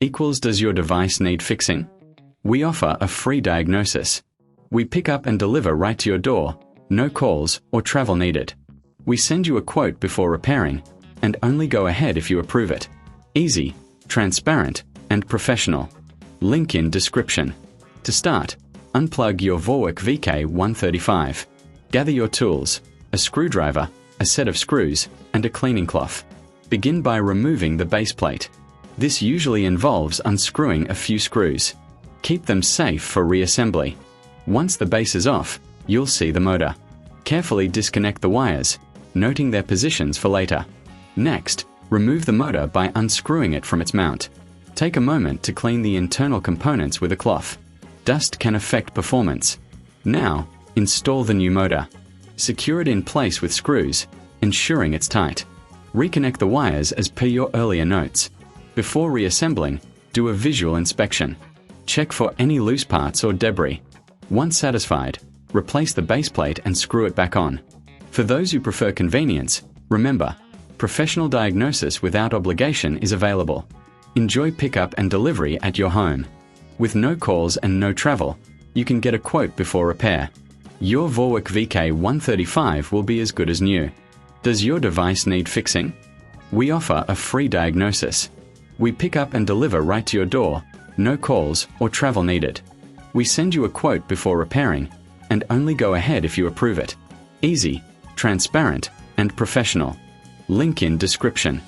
equals does your device need fixing? We offer a free diagnosis. We pick up and deliver right to your door, no calls or travel needed. We send you a quote before repairing, and only go ahead if you approve it. Easy, transparent, and professional. Link in description. To start, unplug your Vorwerk VK 135. Gather your tools, a screwdriver, a set of screws, and a cleaning cloth. Begin by removing the base plate. This usually involves unscrewing a few screws. Keep them safe for reassembly. Once the base is off, you'll see the motor. Carefully disconnect the wires, noting their positions for later. Next, remove the motor by unscrewing it from its mount. Take a moment to clean the internal components with a cloth. Dust can affect performance. Now, install the new motor. Secure it in place with screws, ensuring it's tight. Reconnect the wires as per your earlier notes. Before reassembling, do a visual inspection. Check for any loose parts or debris. Once satisfied, replace the base plate and screw it back on. For those who prefer convenience, remember, professional diagnosis without obligation is available. Enjoy pickup and delivery at your home. With no calls and no travel, you can get a quote before repair. Your Vorwerk VK 135 will be as good as new. Does your device need fixing? We offer a free diagnosis. We pick up and deliver right to your door, no calls or travel needed. We send you a quote before repairing, and only go ahead if you approve it. Easy, transparent, and professional. Link in description.